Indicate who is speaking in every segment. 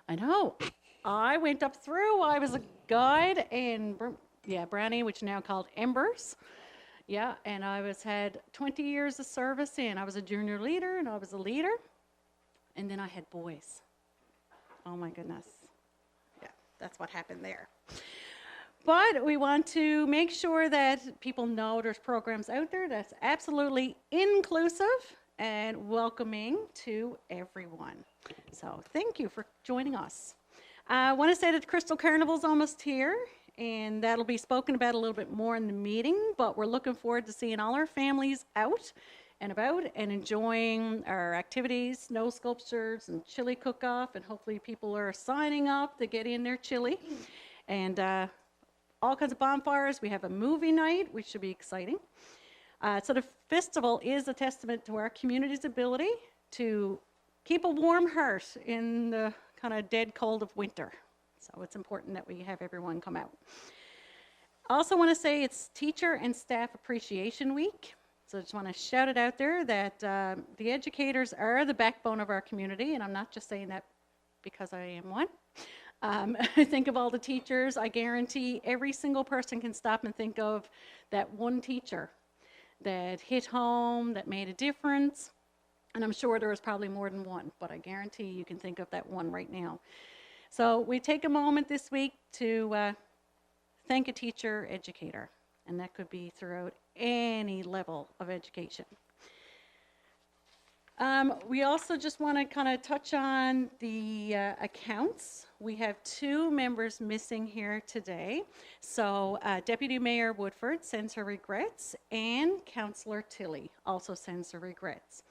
Speaker 1: I know. I went up through. I was a guide in Brownie, which is now called Embers. Yeah, and had 20 years of service in. I was a junior leader and I was a leader. And then I had boys. Oh my goodness. Yeah, that's what happened there. But we want to make sure that people know there's programs out there that's absolutely inclusive and welcoming to everyone. So thank you for joining us. I want to say that the Crystal Carnival is almost here, and that'll be spoken about a little bit more in the meeting, but we're looking forward to seeing all our families out and about and enjoying our activities, snow sculptures and chili cook-off, and hopefully people are signing up to get in their chili. And all kinds of bonfires. We have a movie night, which should be exciting. So the festival is a testament to our community's ability to keep a warm heart in the kind of dead cold of winter. So it's important that we have everyone come out. I also want to say it's Teacher and Staff Appreciation Week. So I just want to shout it out there that the educators are the backbone of our community, and I'm not just saying that because I am one. Think of all the teachers. I guarantee every single person can stop and think of that one teacher that hit home, that made a difference. And I'm sure there was probably more than one, but I guarantee you can think of that one right now. So we take a moment this week to thank a teacher, educator, and that could be throughout any level of education. We also just want to kind of touch on the accounts. We have 2 members missing here today. So Deputy Mayor Woodford sends her regrets, and Councillor Tilley also sends her regrets.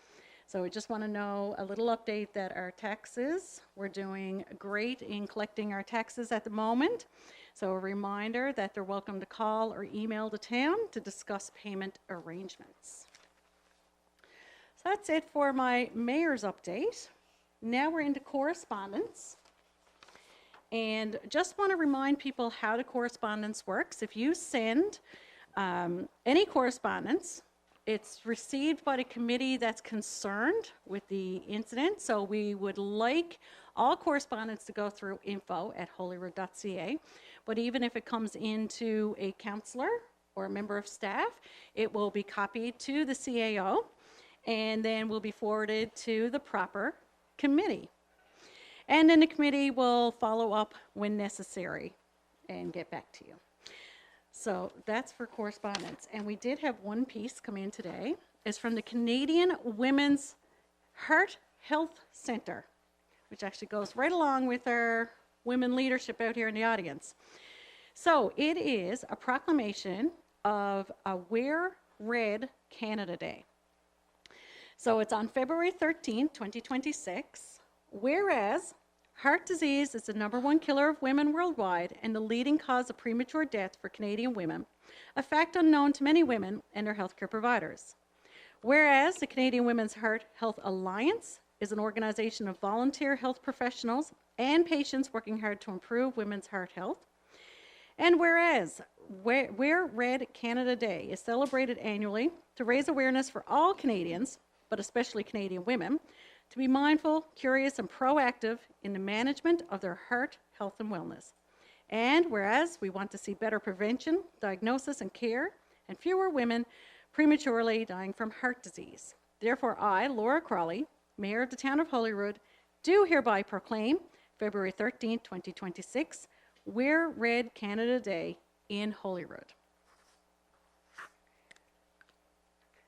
Speaker 1: So we just want to know a little update that our taxes, we're doing great in collecting our taxes at the moment. So a reminder that they're welcome to call or email the town to discuss payment arrangements. So that's it for my mayor's update. Now we're into correspondence. And just want to remind people how the correspondence works. If you send any correspondence, it's received by the committee that's concerned with the incident. So we would like all correspondence to go through info@holyrood.ca. But even if it comes into a councillor or a member of staff, it will be copied to the CAO and then will be forwarded to the proper committee. And then the committee will follow up when necessary and get back to you. So that's for correspondence. And we did have one piece come in today. It's from the Canadian Women's Heart Health Center, which actually goes right along with our women leadership out here in the audience. So it is a proclamation of a Wear Red Canada Day. So it's on February 13th, 2026, whereas heart disease is the #1 killer of women worldwide and the leading cause of premature death for Canadian women, a fact unknown to many women and their healthcare providers. Whereas the Canadian Women's Heart Health Alliance is an organization of volunteer health professionals and patients working hard to improve women's heart health. And whereas Wear Red Canada Day is celebrated annually to raise awareness for all Canadians, but especially Canadian women, to be mindful, curious, and proactive in the management of their heart health and wellness. And whereas we want to see better prevention, diagnosis, and care, and fewer women prematurely dying from heart disease. Therefore, I, Laura Crawley, Mayor of the Town of Holyrood, do hereby proclaim February 13, 2026, Wear Red Canada Day in Holyrood.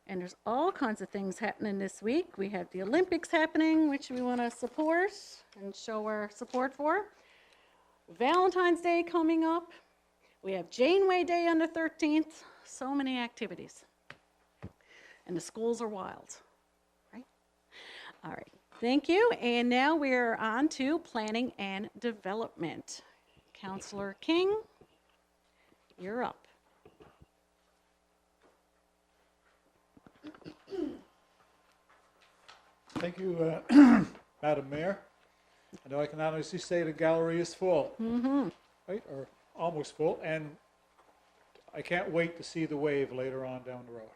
Speaker 1: And there's all kinds of things happening this week. We have the Olympics happening, which we want to support and show our support for. Valentine's Day coming up. We have Janeway Day on the 13th. So many activities. And the schools are wild, right? All right, thank you. And now we're on to planning and development. Councillor King, you're up.
Speaker 2: Thank you, Madam Mayor. I know I can honestly say the gallery is full, right, or almost full, and I can't wait to see the wave later on down the road.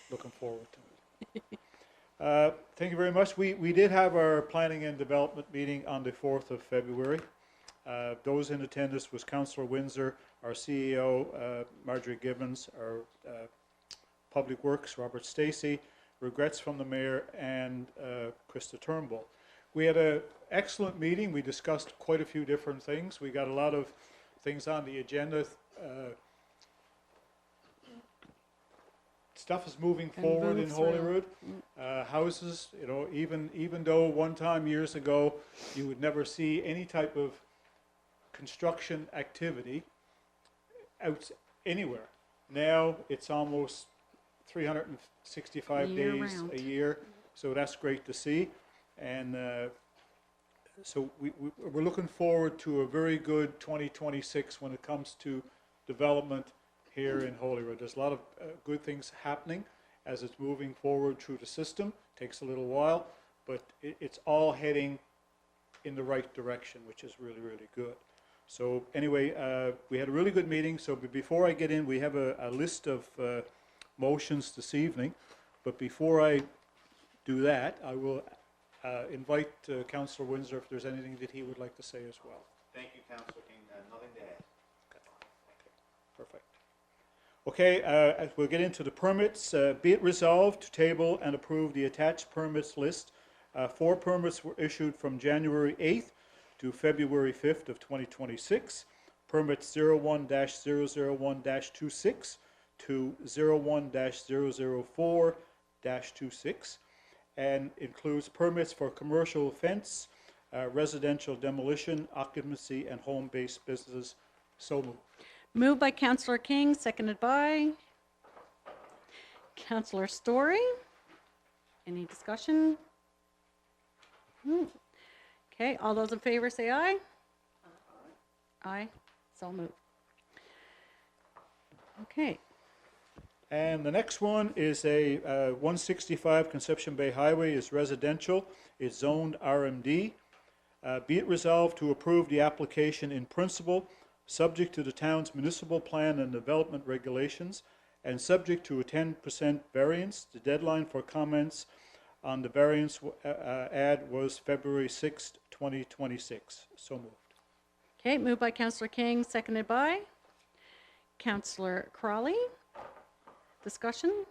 Speaker 2: Looking forward to it. Thank you very much. We did have our planning and development meeting on the 4th of February. Those in attendance was Councillor Windsor, our CEO, Marjorie Gibbons, our Public Works, Robert Stacey, regrets from the Mayor, and Krista Turnbull. We had an excellent meeting. We discussed quite a few different things. We got a lot of things on the agenda. Stuff is moving forward in Holyrood. Houses, you know, even though one time years ago you would never see any type of construction activity out anywhere. Now it's almost 365 days a year, so that's great to see. And so we're looking forward to a very good 2026 when it comes to development here in Holyrood. There's a lot of good things happening as it's moving forward through the system. Takes a little while, but it's all heading in the right direction, which is really, really good. So anyway, we had a really good meeting. So before I get in, we have a list of motions this evening. But before I do that, I will invite Councillor Windsor if there's anything that he would like to say as well.
Speaker 3: Thank you, Councillor King. Nothing to add.
Speaker 2: Perfect. Okay, we'll get into the permits. Be it resolved to table and approve the attached permits list. 4 permits were issued from January 8th to February 5th of 2026. Permits 01-001-26 to 01-004-26, and includes permits for commercial fence, residential demolition, occupancy, and home-based businesses. So moved.
Speaker 1: Moved by Councillor King, seconded by Councillor Story. Any discussion? Okay, all those in favor say aye. Aye. So moved. Okay.
Speaker 2: And the next one is a 165 Conception Bay Highway is residential. It's zoned RMD. Be it resolved to approve the application in principle, subject to the town's municipal plan and development regulations, and subject to a 10% variance. The deadline for comments on the variance ad was February 6th, 2026. So moved.
Speaker 1: Okay, moved by Councillor King, seconded by Councillor Crawley. Discussion?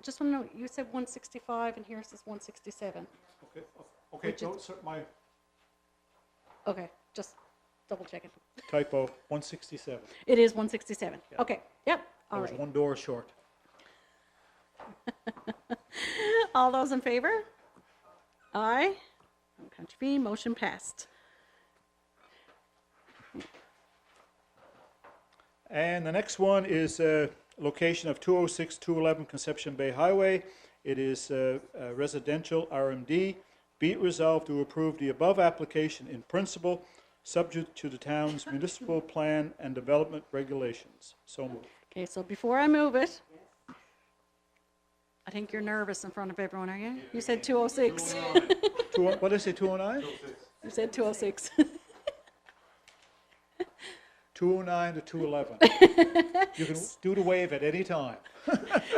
Speaker 1: Just want to know, you said 165 and here says 167.
Speaker 2: Okay,
Speaker 1: Okay, just double checking.
Speaker 2: typo, 167.
Speaker 1: It is 167.
Speaker 2: Yeah.
Speaker 1: Okay, yep,
Speaker 2: I
Speaker 1: all
Speaker 2: was
Speaker 1: right.
Speaker 2: one door short.
Speaker 1: All those in favor? Aye. No contravene, motion passed.
Speaker 2: And the next one is location of 206-211 Conception Bay Highway. It is residential RMD. Be it resolved to approve the above application in principle, subject to the town's municipal plan and development regulations. So moved.
Speaker 1: Okay, so before I move it, I think you're nervous in front of everyone, are you? You said 206.
Speaker 2: What did I say, 209?
Speaker 1: You said 206.
Speaker 2: 209 to 211. You can do the wave at any time.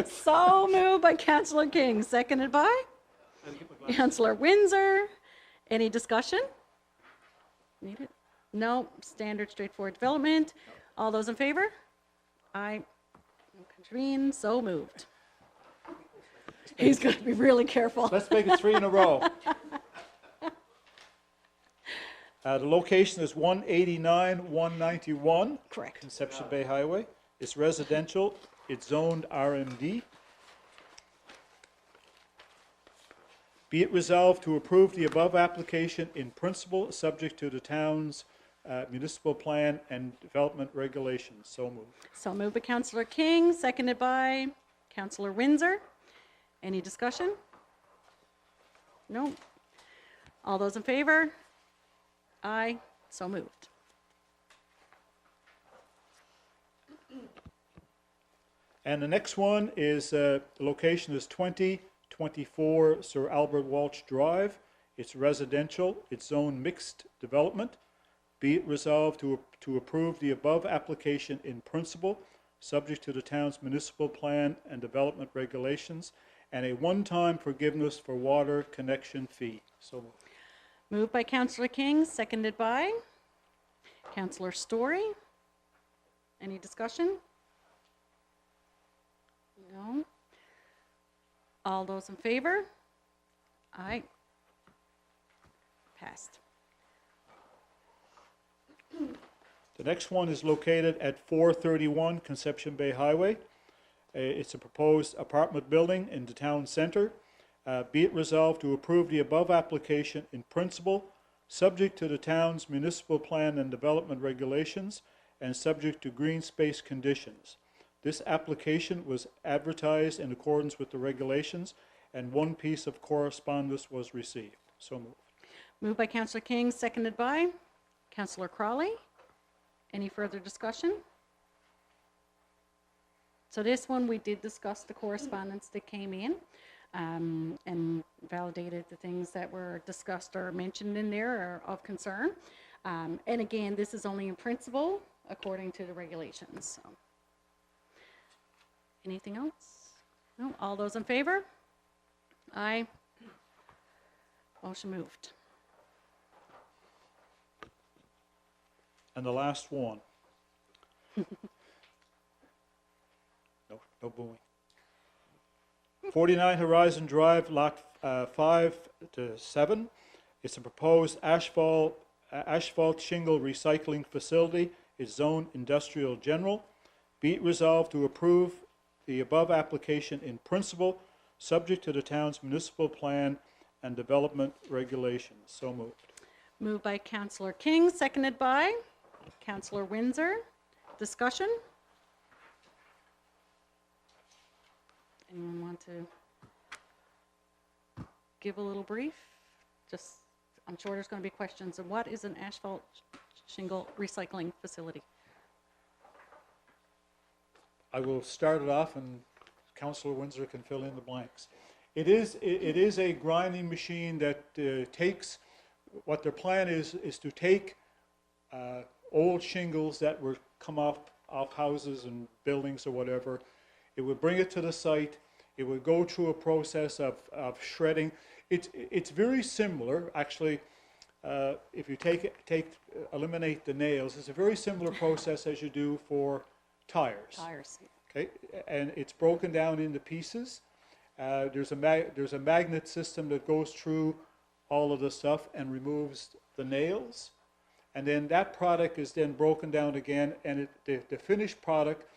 Speaker 1: So moved by Councillor King, seconded by Councillor Windsor. Any discussion? Need it? No. Standard, straightforward development. All those in favor? Aye. No contravene. So moved. He's going to be really careful.
Speaker 2: Let's make it 3 in a row. The location is 189-191
Speaker 1: Correct.
Speaker 2: Conception Bay Highway. It's residential. It's zoned RMD. Be it resolved to approve the above application in principle, subject to the town's municipal plan and development regulations. So moved.
Speaker 1: So moved by Councillor King, seconded by Councillor Windsor. Any discussion? No. All those in favor? Aye. So moved.
Speaker 2: And the next one is, the location is 2024 Sir Albert Walsh Drive. It's residential. It's zone mixed development. Be it resolved to approve the above application in principle, subject to the town's municipal plan and development regulations, and a one-time forgiveness for water connection fee. So moved.
Speaker 1: Moved by Councillor King, seconded by Councillor Story. Any discussion? No. All those in favor? Aye. Passed.
Speaker 2: The next one is located at 431 Conception Bay Highway. It's a proposed apartment building in the town center. Be it resolved to approve the above application in principle, subject to the town's municipal plan and development regulations, and subject to green space conditions. This application was advertised in accordance with the regulations, and one piece of correspondence was received. So moved.
Speaker 1: Moved by Councillor King, seconded by Councillor Crawley. Any further discussion? So this one, we did discuss the correspondence that came in and validated the things that were discussed or mentioned in there are of concern. And again, this is only in principle according to the regulations. So. Anything else? No? All those in favor? Aye. Motion moved.
Speaker 2: And the last one. No booing. 49 Horizon Drive, lot 5 to 7. It's a proposed asphalt shingle recycling facility. It's zoned industrial general. Be it resolved to approve the above application in principle, subject to the town's municipal plan and development regulations. So moved.
Speaker 1: Moved by Councillor King, seconded by Councillor Windsor. Discussion? Anyone want to give a little brief? Just, I'm sure there's going to be questions. And what is an asphalt shingle recycling facility?
Speaker 2: I will start it off, and Councillor Windsor can fill in the blanks. It is a grinding machine that takes, what their plan is to take old shingles that were come off houses and buildings or whatever. It would bring it to the site. It would go through a process of shredding. It's very similar, actually. If you eliminate the nails, it's a very similar process as you do for tires.
Speaker 1: Tires.
Speaker 2: Okay, and it's broken down into pieces. There's a magnet system that goes through all of the stuff and removes the nails, and then that product is then broken down again, and the finished product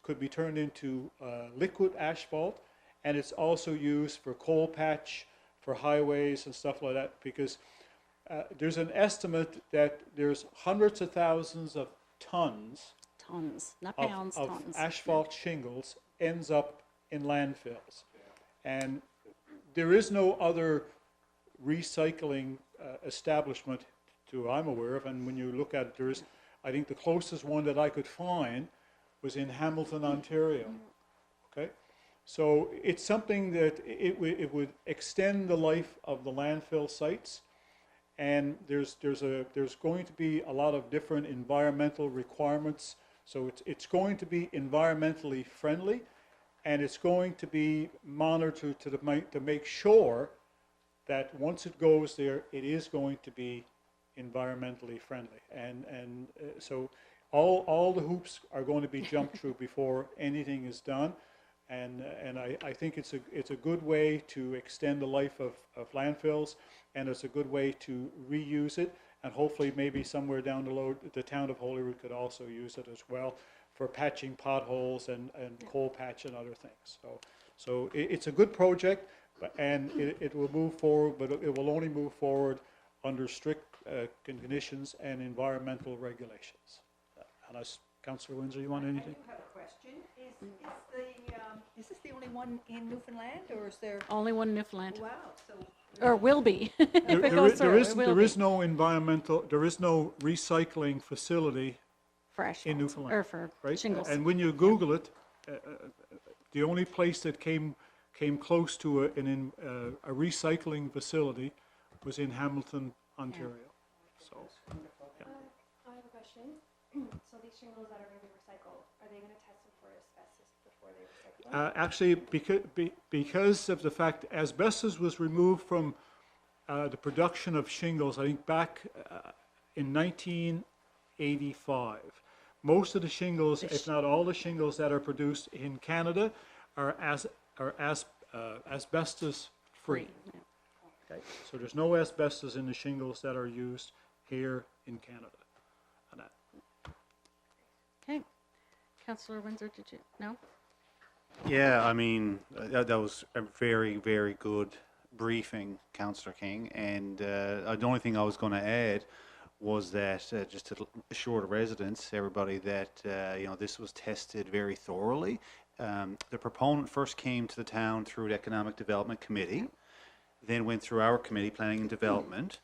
Speaker 2: could be turned into liquid asphalt, and it's also used for coal patch, for highways and stuff like that, because there's an estimate that there's hundreds of thousands of tons,
Speaker 1: not pounds,
Speaker 2: of
Speaker 1: tons.
Speaker 2: asphalt shingles ends up in landfills. And there is no other recycling establishment I'm aware of, and when you look at it, I think the closest one that I could find was in Hamilton, Ontario. Okay, so it's something that it would extend the life of the landfill sites, and there's going to be a lot of different environmental requirements. So it's going to be environmentally friendly, and it's going to be monitored to make sure that once it goes there, it is going to be environmentally friendly, and so all the hoops are going to be jumped through before anything is done, and I think it's a good way to extend the life of landfills, and it's a good way to reuse it, and hopefully maybe somewhere down the road the town of Holyrood could also use it as well for patching potholes and coal patch and other things. So it's a good project, and it will move forward, but it will only move forward under strict conditions and environmental regulations. And Councillor Windsor, you want anything?
Speaker 4: I do have a question. Is this the only one in Newfoundland, or is there?
Speaker 1: Only one in Newfoundland.
Speaker 4: Wow, so.
Speaker 1: Or will be.
Speaker 2: There is no recycling facility
Speaker 1: for asphalt,
Speaker 2: in Newfoundland,
Speaker 1: or for
Speaker 2: right?
Speaker 1: shingles.
Speaker 2: And when you Google it, the only place that came close to a recycling facility was in Hamilton, Ontario. So,
Speaker 5: I have a question. So the these shingles that are going to be recycled, are they going to test them for asbestos before they recycle them?
Speaker 2: Actually, because of the fact asbestos was removed from the production of shingles, I think back in 1985. Most of the shingles, if not all the shingles that are produced in Canada, are asbestos free. Okay, so there's no asbestos in the shingles that are used here in Canada. And that-
Speaker 1: Okay. Councillor Windsor, did you? No?
Speaker 3: Yeah, I mean, that was a very, very good briefing, Councillor King. And the only thing I was going to add was that just to assure the residents, everybody, that this was tested very thoroughly. The proponent first came to the town through the Economic Development Committee, then went through our committee, Planning and Development,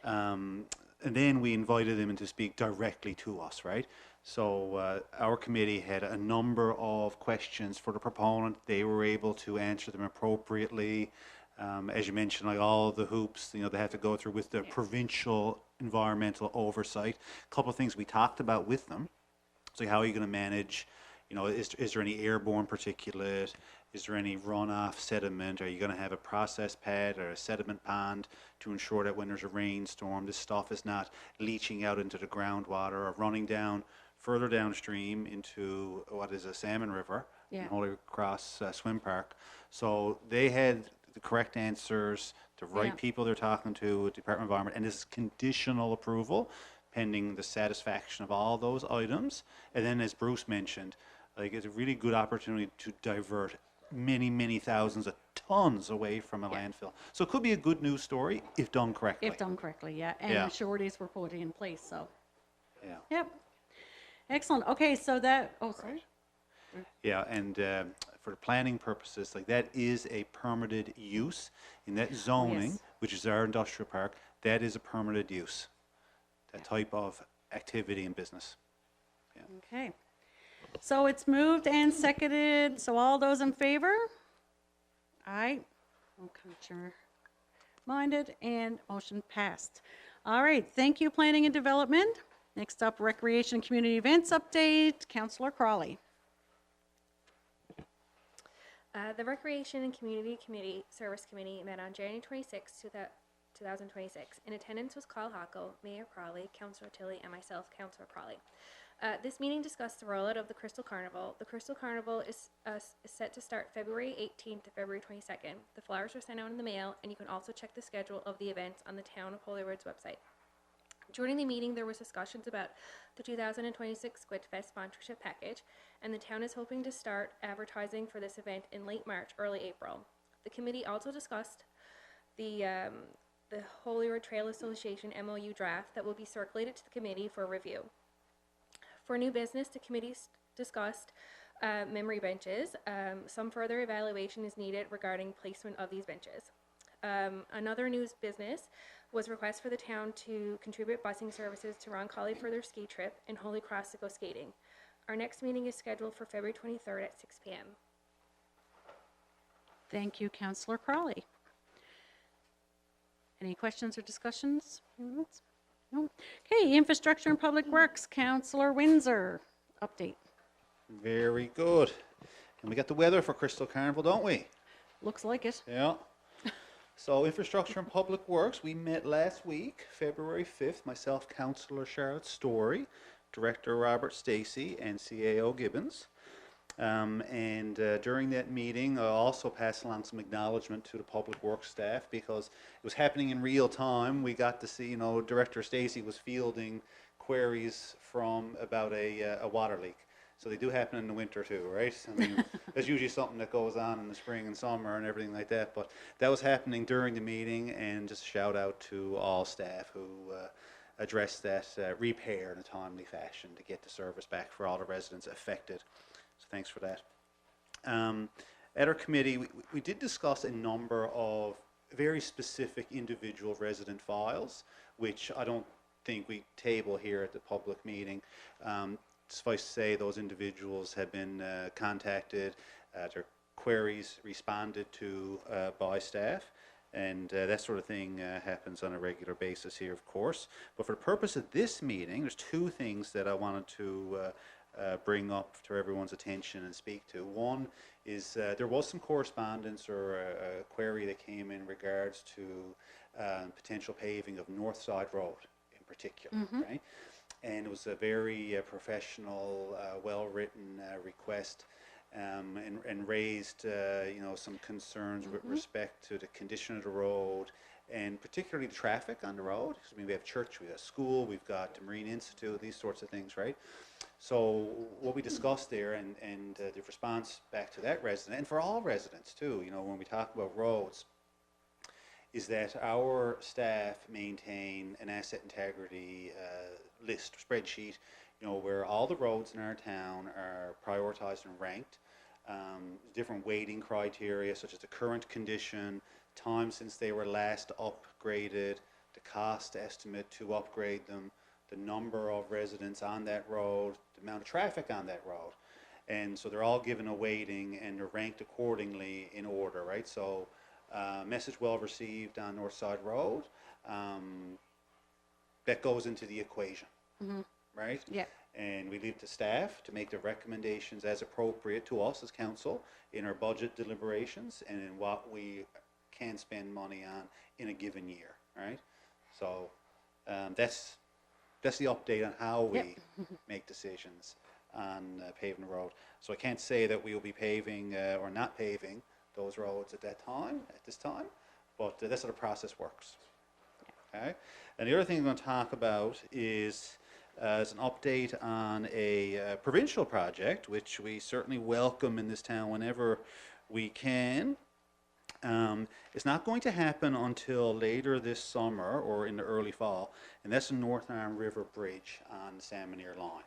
Speaker 3: and then we invited them in to speak directly to us, right? So our committee had a number of questions for the proponent. They were able to answer them appropriately. As you mentioned, like all the hoops, they have to go through with the provincial environmental oversight. A couple of things we talked about with them. So how are you going to manage, is there any airborne particulate? Is there any runoff sediment? Are you going to have a process pad or a sediment pond to ensure that when there's a rainstorm, this stuff is not leaching out into the groundwater or running down further downstream into what is a salmon river in Holy Cross Swim Park? So they had the correct answers, the right people they're talking to, Department of Environment, and this is conditional approval pending the satisfaction of all those items. And then, as Bruce mentioned, it's a really good opportunity to divert many, many thousands of tons away from a landfill. So it could be a good news story if done correctly.
Speaker 1: If done correctly, and sureties were put in place, so.
Speaker 3: Yeah.
Speaker 1: Yep. Excellent. Okay, so that, sorry.
Speaker 3: Yeah, and for the planning purposes, that is a permitted use in that zoning, which is our industrial park. That is a permitted use, that type of activity and business. Yeah.
Speaker 1: Okay. So it's moved and seconded. So all those in favor? Aye. Minded, and motion passed. All right. Thank you, Planning and Development. Next up, Recreation and Community Events Update. Councillor Crawley.
Speaker 5: The Recreation and Community Service Committee met on January 26, 2026. In attendance was Carl Hocko, Mayor Crawley, Councillor Tilley, and myself, Councillor Crawley. This meeting discussed the rollout of the Crystal Carnival. The Crystal Carnival is set to start February 18th to February 22nd. The flyers were sent out in the mail, and you can also check the schedule of the events on the Town of Holyrood's website. During the meeting, there was discussions about the 2026 Squid Fest sponsorship package, and the town is hoping to start advertising for this event in late March, early April. The committee also discussed the Holyrood Trail Association MOU draft that will be circulated to the committee for review. For new business, the committee discussed memory benches. Some further evaluation is needed regarding placement of these benches. Another news business was request for the town to contribute busing services to Roncalli for their ski trip and Holy Cross to go skating. Our next meeting is scheduled for February 23rd at 6 p.m.
Speaker 1: Thank you, Councillor Crawley. Any questions or discussions? No. Okay, Infrastructure and Public Works, Councillor Windsor. Update.
Speaker 3: Very good. And we got the weather for Crystal Carnival, don't we?
Speaker 1: Looks like it.
Speaker 3: Yeah. So Infrastructure and Public Works, we met last week, February 5th, myself, Councillor Charlotte Story, Director Robert Stacey, and CAO Gibbons. During that meeting, I also passed along some acknowledgement to the Public Works staff because it was happening in real time. We got to see, Director Stacey was fielding queries from about a water leak. So they do happen in the winter too, right? I mean, there's usually something that goes on in the spring and summer and everything like that. But that was happening during the meeting, and just a shout out to all staff who addressed that repair in a timely fashion to get the service back for all the residents affected. So thanks for that. At our committee, we did discuss a number of very specific individual resident files, which I don't think we table here at the public meeting. Suffice to say, those individuals have been contacted, their queries responded to by staff, And that sort of thing happens on a regular basis here, of course. But for the purpose of this meeting, there's two things that I wanted to bring up to everyone's attention and speak to. One is there was some correspondence or a query that came in regards to potential paving of North Side Road in particular, right? And it was a very professional, well-written request. And raised, you know, some concerns with respect to the condition of the road and particularly the traffic on the road. Because, I mean, we have church, we have school, we've got the Marine Institute, these sorts of things, right? So what we discussed there and the response back to that resident, and for all residents too, you know, when we talk about roads, is that our staff maintain an asset integrity list, spreadsheet, you know, where all the roads in our town are prioritized and ranked. Different weighting criteria such as the current condition, time since they were last upgraded, the cost estimate to upgrade them, the number of residents on that road, the amount of traffic on that road. And so they're all given a weighting and they're ranked accordingly in order, right? So message well received on North Side Road, that goes into the equation, right?
Speaker 1: Yeah.
Speaker 3: And we leave it to staff to make the recommendations as appropriate to us as council in our budget deliberations and in what we can spend money on in a given year, right? So that's the update on how we make decisions on paving the road. So I can't say that we will be paving or not paving those roads at this time, but that's how the process works. Okay. And the other thing I'm going to talk about is as an update on a provincial project, which we certainly welcome in this town whenever we can. It's not going to happen until later this summer or in the early fall, and that's the North Arm River Bridge on the Salmoneer line.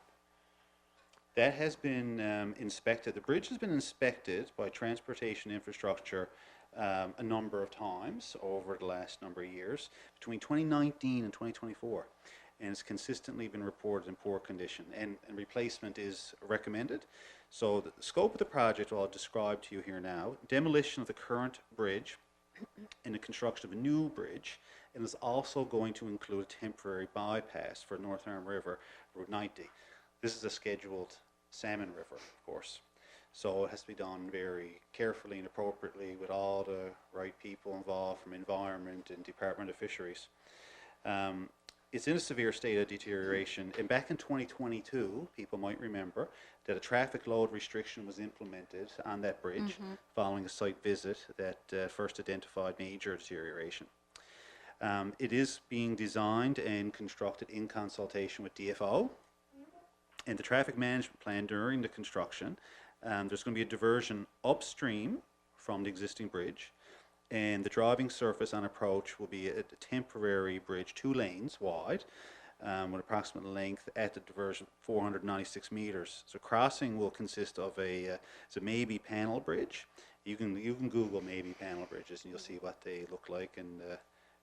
Speaker 3: That has been inspected. The bridge has been inspected by Transportation Infrastructure a number of times over the last number of years, between 2019 and 2024. And it's consistently been reported in poor condition, and replacement is recommended. So the scope of the project I'll describe to you here now: demolition of the current bridge and the construction of a new bridge, and is also going to include a temporary bypass for North Arm River, Route 90. This is a scheduled salmon river, of course. So it has to be done very carefully and appropriately with all the right people involved from Environment and Department of Fisheries. It's in a severe state of deterioration, and back in 2022, people might remember that a traffic load restriction was implemented on that bridge following a site visit that first identified major deterioration. It is being designed and constructed in consultation with DFO, and the traffic management plan during the construction, there's going to be a diversion upstream from the existing bridge, and the driving surface on approach will be a temporary bridge, 2 lanes wide, with approximate length at the diversion 496 meters. So crossing will consist of it's a maybe panel bridge. You can Google maybe panel bridges and you'll see what they look like. And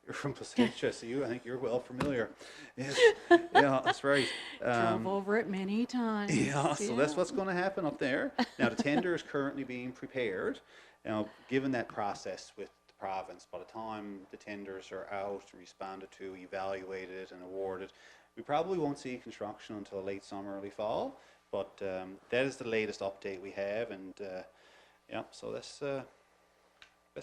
Speaker 3: you're from Placentia, so I think you're well familiar. Yes. Yeah, that's right.
Speaker 1: Drove over it many times.
Speaker 3: Yeah, so that's what's going to happen up there. Now the tender is currently being prepared. Now, given that process with the province, by the time the tenders are out, responded to, evaluated, and awarded, we probably won't see construction until late summer, early fall. But that is the latest update we have, and yeah, so that's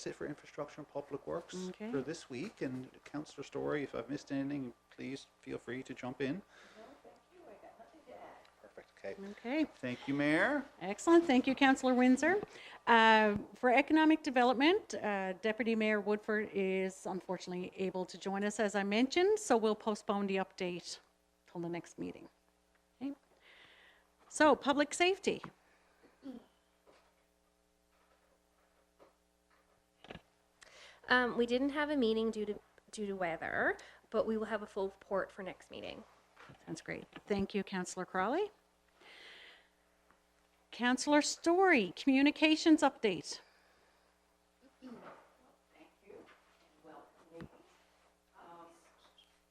Speaker 3: it for infrastructure and public works for this week. And Councillor Story, if I've missed anything, please feel free to jump in. Okay. Thank you, Mayor.
Speaker 1: Excellent. Thank you, Councillor Windsor. For economic development, Deputy Mayor Woodford is unfortunately able to join us, as I mentioned, so we'll postpone the update till the next meeting. Okay. So, public safety.
Speaker 5: We didn't have a meeting due to weather, but we will have a full report for next meeting.
Speaker 1: That's great. Thank you, Councillor Crawley. Councillor Story, communications update.
Speaker 4: Thank you, and welcome, ladies.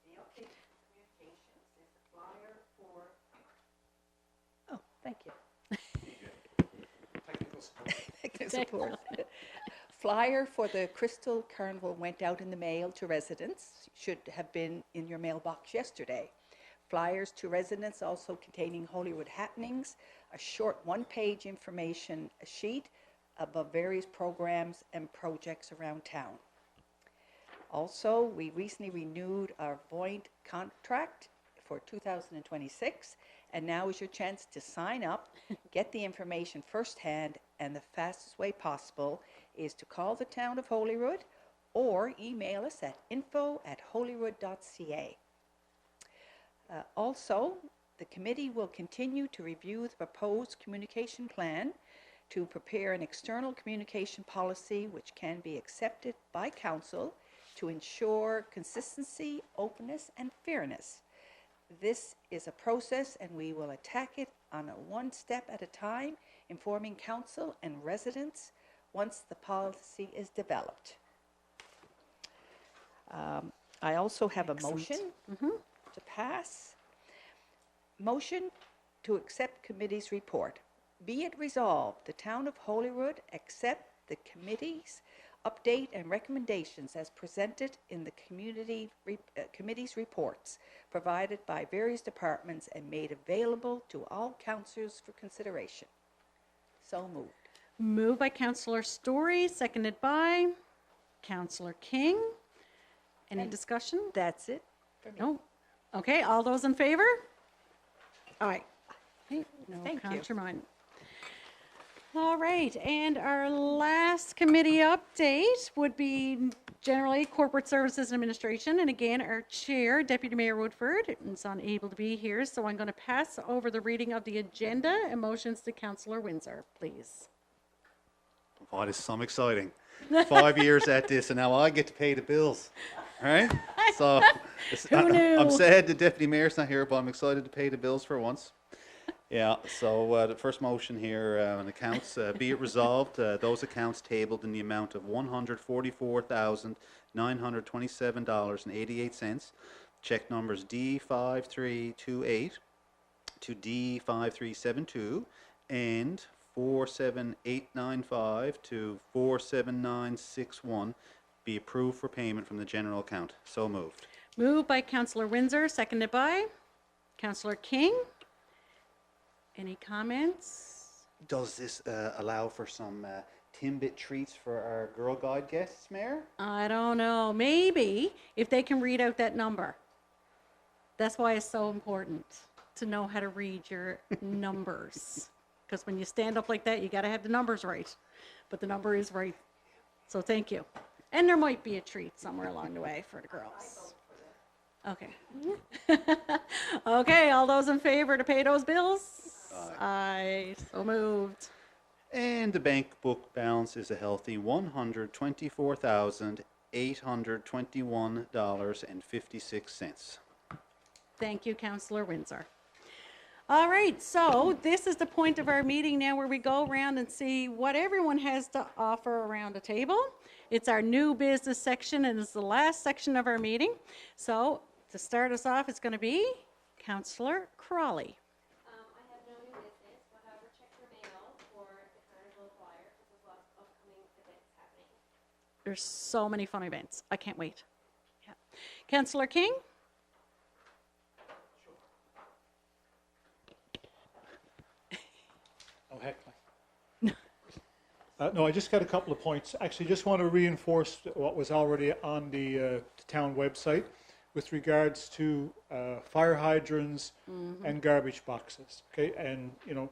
Speaker 4: The update to communications is the flyer for... Oh, thank you. Technical support. flyer for the Crystal Carnival went out in the mail to residents. Should have been in your mailbox yesterday. Flyers to residents also containing Holyrood happenings, a short one-page information sheet about various programs and projects around town. Also, we recently renewed our Void contract for 2026, and now is your chance to sign up, get the information firsthand, and the fastest way possible is to call the Town of Holyrood or email us at info@holyrood.ca. Also, the committee will continue to review the proposed communication plan to prepare an external communication policy which can be accepted by council to ensure consistency, openness, and fairness. This is a process and we will attack it on a one step at a time, informing council and residents once the policy is developed. I also have a motion to pass. Motion to accept committee's report. Be it resolved, the Town of Holyrood accept the committee's update and recommendations as presented in the committee's reports provided by various departments and made available to all councillors for consideration. So moved.
Speaker 1: Moved by Councillor Story, seconded by Councillor King. Any discussion?
Speaker 4: That's it for me.
Speaker 1: No. Okay, all those in favor? Aye. Okay, no
Speaker 4: Thank you.
Speaker 1: counter mine. All right, and our last committee update would be generally Corporate Services and Administration. And again, our chair, Deputy Mayor Woodford, is unable to be here, so I'm going to pass over the reading of the agenda and motions to Councillor Windsor, please.
Speaker 3: Oh, this is so exciting. 5 years at this, and now I get to pay the bills. All right? So
Speaker 1: Who knew?
Speaker 3: I'm sad the deputy mayor's not here, but I'm excited to pay the bills for once. Yeah, so the first motion here on accounts, be it resolved, those accounts tabled in the amount of $144,927.88, check numbers D5328 to D5372 and 47895 to 47961 be approved for payment from the general account. So moved.
Speaker 1: Moved by Councillor Windsor, seconded by Councillor King. Any comments?
Speaker 3: Does this allow for some Timbit treats for our Girl Guide guests, Mayor?
Speaker 1: I don't know. Maybe if they can read out that number. That's why it's so important to know how to read your numbers. Because when you stand up like that, you got to have the numbers right. But the number is right. So thank you. And there might be a treat somewhere along the way for the girls. Okay. Okay, all those in favor to pay those bills? Aye. So moved.
Speaker 3: And the bank book balance is a healthy $124,821.56.
Speaker 1: Thank you, Councillor Windsor. All right, so this is the point of our meeting now where we go around and see what everyone has to offer around the table. It's our new business section and it's the last section of our meeting. So to start us off, it's going to be Councillor Crawley.
Speaker 5: I have no new business, but however, check your mail for the carnival flyer because there's lots of upcoming events happening.
Speaker 1: There's so many fun events. I can't wait. Yeah. Councillor King?
Speaker 2: Oh, heck. No, I just got a couple of points. Actually, just want to reinforce what was already on the town website with regards to fire hydrants and garbage boxes. Okay, and you know,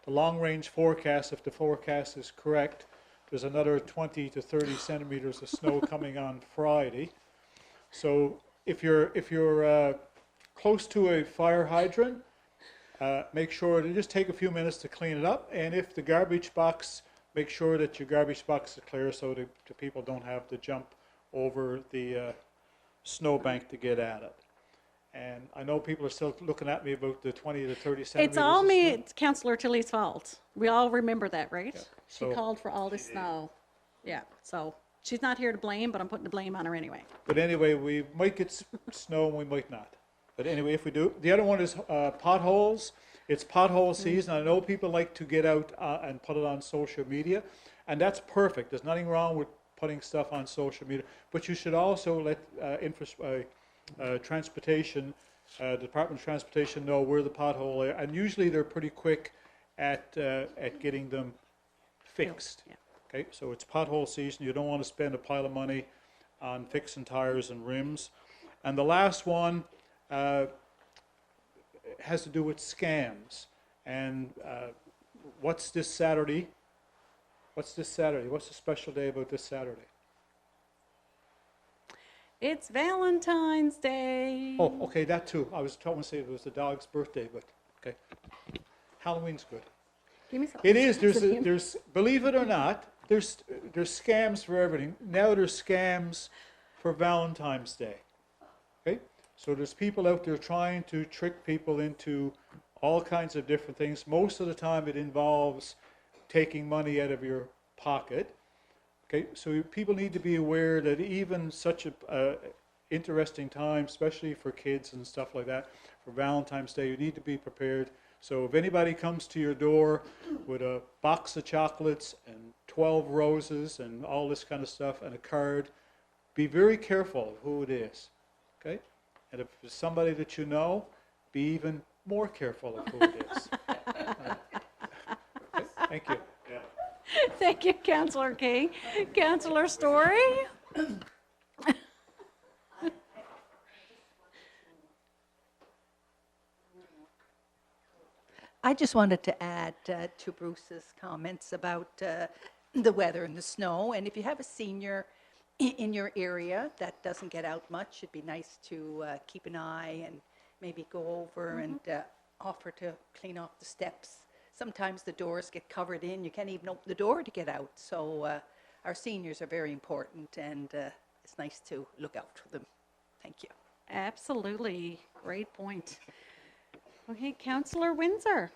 Speaker 2: the long-range forecast, if the forecast is correct, there's another 20 to 30 centimeters of snow coming on Friday. So if you're close to a fire hydrant, make sure to just take a few minutes to clean it up. And if the garbage box, make sure that your garbage box is clear so the people don't have to jump over the snowbank to get at it. And I know people are still looking at me about the 20 to 30 centimeters.
Speaker 1: It's all
Speaker 2: of
Speaker 1: me,
Speaker 2: snow.
Speaker 1: it's Councillor Tilly's fault. We all remember that, right?
Speaker 2: Yeah,
Speaker 1: She
Speaker 2: so-
Speaker 1: called for all this snow. Yeah, so she's not here to blame, but I'm putting the blame on her anyway.
Speaker 2: But anyway, we might get snow and we might not. But anyway, if we do, the other one is potholes. It's pothole season. I know people like to get out and put it on social media, and that's perfect. There's nothing wrong with putting stuff on social media, but you should also let transportation, Department of Transportation know where the pothole is, and usually they're pretty quick at getting them fixed.
Speaker 1: Yeah.
Speaker 2: Okay, so it's pothole season. You don't want to spend a pile of money on fixing tires and rims. And the last one has to do with scams. And what's this Saturday? What's this Saturday? What's the special day about this Saturday?
Speaker 1: It's Valentine's Day.
Speaker 2: Oh, okay, that too. I was trying to say it was the dog's birthday, but okay. Halloween's good.
Speaker 1: Give me some.
Speaker 2: It is. There's believe it or not, there's scams for everything. Now there's scams for Valentine's Day. Okay? So there's people out there trying to trick people into all kinds of different things. Most of the time it involves taking money out of your pocket. Okay? So people need to be aware that even such a interesting time, especially for kids and stuff like that, for Valentine's Day, you need to be prepared. So if anybody comes to your door with a box of chocolates and 12 roses and all this kind of stuff and a card, be very careful of who it is, okay? And if it's somebody that you know, be even more careful of who it is. Okay, thank you.
Speaker 1: Thank you, Councillor King. Councillor Story?
Speaker 4: I just wanted to add to Bruce's comments about the weather and the snow. And if you have a senior in your area that doesn't get out much, it'd be nice to keep an eye and maybe go over and offer to clean off the steps. Sometimes the doors get covered in. You can't even open the door to get out. So our seniors are very important, and it's nice to look out for them. Thank you.
Speaker 1: Absolutely. Great point. Okay, Councillor Windsor.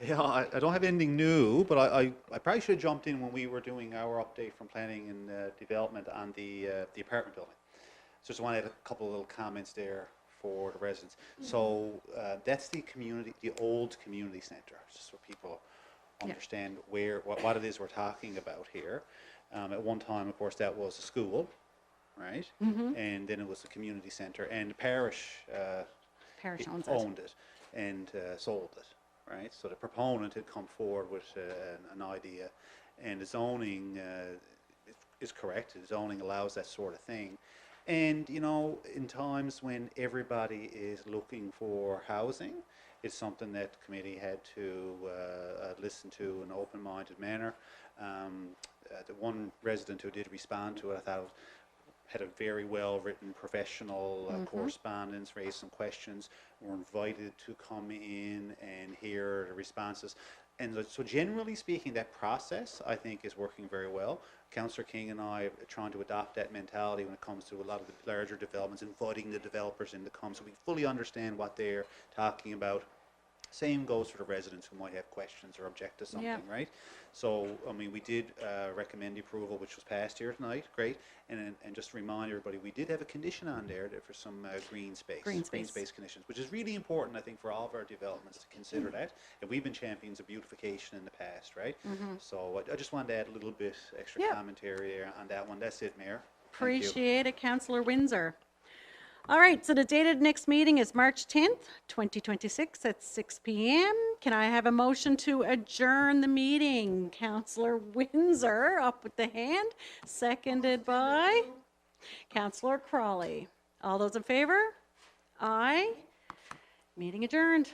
Speaker 3: Yeah, I don't have anything new, but I probably should have jumped in when we were doing our update from planning and development on the apartment building. So just want to add a couple of little comments there for the residents. So that's the old community centre, just so people understand what it is we're talking about here. At one time, of course, that was a school, right? And then it was a community centre, and the parish owned it and sold it, right? So the proponent had come forward with an idea, and the zoning is correct. The zoning allows that sort of thing. And, you know, in times when everybody is looking for housing, it's something that the committee had to listen to in an open-minded manner. The one resident who did respond to it, I thought had a very well-written professional correspondence, raised some questions, were invited to come in and hear the responses. And so generally speaking, that process, I think, is working very well. Councillor King and I are trying to adopt that mentality when it comes to a lot of the larger developments, inviting the developers in to come so we fully understand what they're talking about. Same goes for the residents who might have questions or object to something, right? So, I mean, we did recommend the approval, which was passed here tonight, great. And just to remind everybody, we did have a condition on there for some green space conditions, which is really important, I think, for all of our developments to consider that. And we've been champions of beautification in the past, right? So I just wanted to add a little bit extra commentary on that one. That's it, Mayor.
Speaker 1: Appreciate it, Councillor Windsor. All right, so the date of the next meeting is March 10th, 2026 at 6 p.m. Can I have a motion to adjourn the meeting? Councillor Windsor, up with the hand, seconded by Councillor Crawley. All those in favor? Aye. Meeting adjourned.